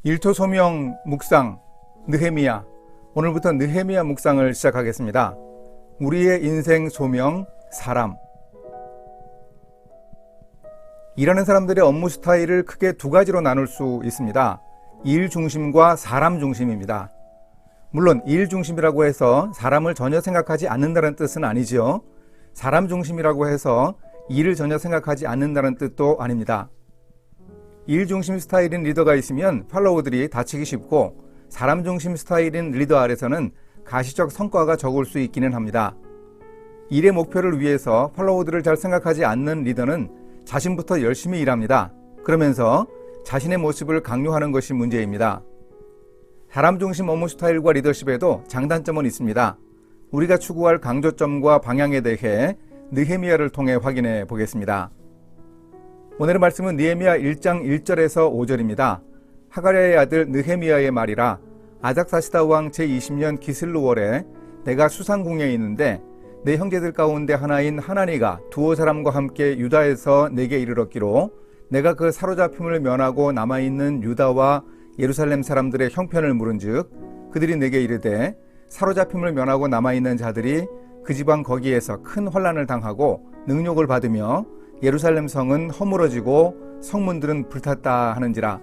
일토 소명 묵상 느헤미야. 오늘부터 느헤미야 묵상을 시작하겠습니다. 우리의 인생 소명 사람. 일하는 사람들의 업무 스타일을 크게 두 가지로 나눌 수 있습니다. 일 중심과 사람 중심입니다. 물론 일 중심이라고 해서 사람을 전혀 생각하지 않는다는 뜻은 아니죠. 사람 중심이라고 해서 일을 전혀 생각하지 않는다는 뜻도 아닙니다. 일 중심 스타일인 리더가 있으면 팔로워들이 다치기 쉽고, 사람 중심 스타일인 리더 아래서는 가시적 성과가 적을 수 있기는 합니다. 일의 목표를 위해서 팔로워들을 잘 생각하지 않는 리더는 자신부터 열심히 일합니다. 그러면서 자신의 모습을 강요하는 것이 문제입니다. 사람 중심 업무 스타일과 리더십에도 장단점은 있습니다. 우리가 추구할 강조점과 방향에 대해 느헤미야를 통해 확인해 보겠습니다. 오늘의 말씀은 느헤미야 1장 1절에서 5절입니다. 하가랴의 아들 느헤미야의 말이라. 아닥사시다 왕 제20년 기슬루월에 내가 수상궁에 있는데 내 형제들 가운데 하나인 하나니가 두어 사람과 함께 유다에서 내게 이르렀기로, 내가 그 사로잡힘을 면하고 남아있는 유다와 예루살렘 사람들의 형편을 물은즉 그들이 내게 이르되, 사로잡힘을 면하고 남아있는 자들이 그 지방 거기에서 큰 환난을 당하고 능욕을 받으며 예루살렘 성은 허물어지고 성문들은 불탔다 하는지라.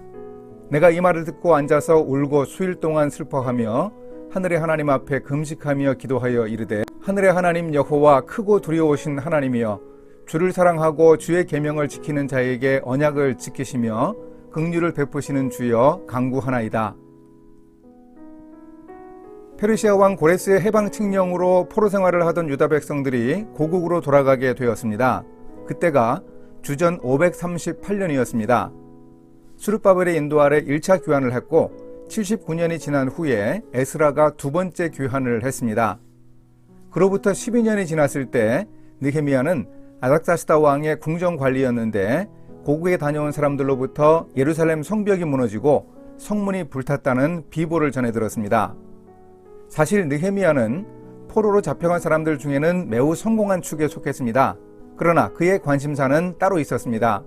내가 이 말을 듣고 앉아서 울고 수일 동안 슬퍼하며 하늘의 하나님 앞에 금식하며 기도하여 이르되, 하늘의 하나님 여호와 크고 두려우신 하나님이여, 주를 사랑하고 주의 계명을 지키는 자에게 언약을 지키시며 긍휼을 베푸시는 주여 간구하나이다. 페르시아 왕 고레스의 해방 칙령으로 포로 생활을 하던 유다 백성들이 고국으로 돌아가게 되었습니다. 그때가 주전 538년이었습니다. 수르바벨의 인도 아래 1차 귀환을 했고 79년이 지난 후에 에스라가 두 번째 귀환을 했습니다. 그로부터 12년이 지났을 때 느헤미야는 아닥사시다 왕의 궁정관리였는데, 고국에 다녀온 사람들로부터 예루살렘 성벽이 무너지고 성문이 불탔다는 비보를 전해 들었습니다. 사실 느헤미야는 포로로 잡혀간 사람들 중에는 매우 성공한 축에 속했습니다. 그러나 그의 관심사는 따로 있었습니다.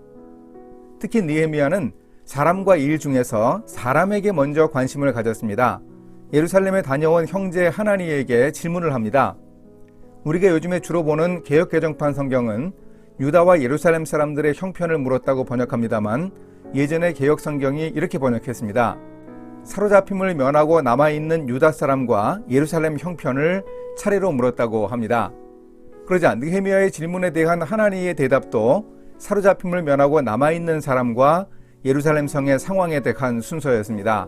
특히 느헤미야는 사람과 일 중에서 사람에게 먼저 관심을 가졌습니다. 예루살렘에 다녀온 형제 하나니에게 질문을 합니다. 우리가 요즘에 주로 보는 개역개정판 성경은 유다와 예루살렘 사람들의 형편을 물었다고 번역합니다만, 예전의 개역 성경이 이렇게 번역했습니다. 사로잡힘을 면하고 남아있는 유다 사람과 예루살렘 형편을 차례로 물었다고 합니다. 그러자 느헤미야의 질문에 대한 하나니의 대답도 사로잡힘을 면하고 남아있는 사람과 예루살렘 성의 상황에 대한 순서였습니다.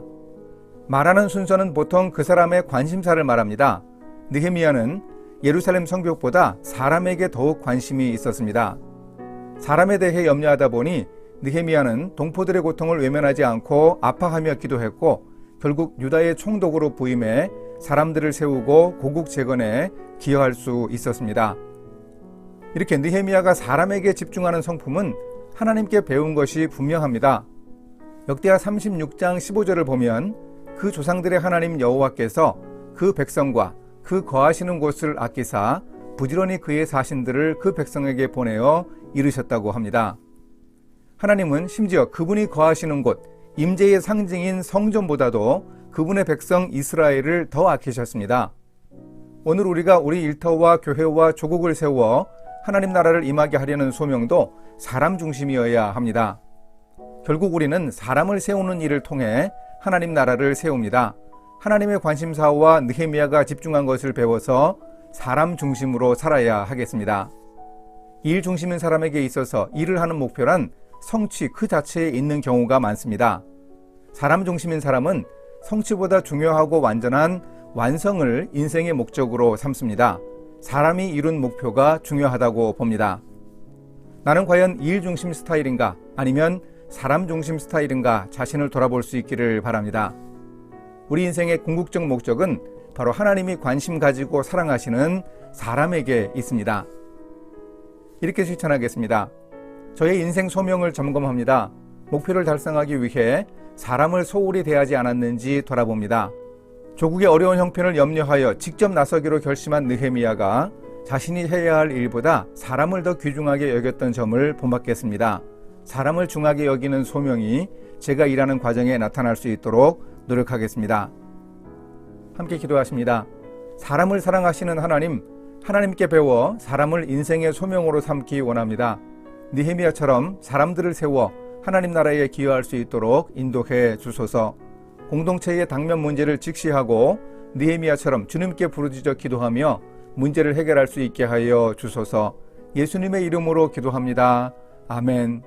말하는 순서는 보통 그 사람의 관심사를 말합니다. 느헤미야는 예루살렘 성벽보다 사람에게 더욱 관심이 있었습니다. 사람에 대해 염려하다 보니 느헤미야는 동포들의 고통을 외면하지 않고 아파하며 기도했고, 결국 유다의 총독으로 부임해 사람들을 세우고 고국 재건에 기여할 수 있었습니다. 이렇게 느헤미야가 사람에게 집중하는 성품은 하나님께 배운 것이 분명합니다. 역대하 36장 15절을 보면 그 조상들의 하나님 여호와께서 그 백성과 그 거하시는 곳을 아끼사 부지런히 그의 사신들을 그 백성에게 보내어 이르셨다고 합니다. 하나님은 심지어 그분이 거하시는 곳, 임재의 상징인 성전보다도 그분의 백성 이스라엘을 더 아끼셨습니다. 오늘 우리가 우리 일터와 교회와 조국을 세워 하나님 나라를 임하게 하려는 소명도 사람 중심이어야 합니다. 결국 우리는 사람을 세우는 일을 통해 하나님 나라를 세웁니다. 하나님의 관심사와 느헤미야가 집중한 것을 배워서 사람 중심으로 살아야 하겠습니다. 일 중심인 사람에게 있어서 일을 하는 목표란 성취 그 자체에 있는 경우가 많습니다. 사람 중심인 사람은 성취보다 중요하고 완전한 완성을 인생의 목적으로 삼습니다. 사람이 이룬 목표가 중요하다고 봅니다. 나는 과연 일 중심 스타일인가, 아니면 사람 중심 스타일인가 자신을 돌아볼 수 있기를 바랍니다. 우리 인생의 궁극적 목적은 바로 하나님이 관심 가지고 사랑하시는 사람에게 있습니다. 이렇게 실천하겠습니다. 저의 인생 소명을 점검합니다. 목표를 달성하기 위해 사람을 소홀히 대하지 않았는지 돌아봅니다. 조국의 어려운 형편을 염려하여 직접 나서기로 결심한 느헤미야가 자신이 해야 할 일보다 사람을 더 귀중하게 여겼던 점을 본받겠습니다. 사람을 중하게 여기는 소명이 제가 일하는 과정에 나타날 수 있도록 노력하겠습니다. 함께 기도하십니다. 사람을 사랑하시는 하나님, 하나님께 배워 사람을 인생의 소명으로 삼기 원합니다. 느헤미야처럼 사람들을 세워 하나님 나라에 기여할 수 있도록 인도해 주소서. 공동체의 당면 문제를 직시하고 느헤미야처럼 주님께 부르짖어 기도하며 문제를 해결할 수 있게 하여 주소서. 예수님의 이름으로 기도합니다. 아멘.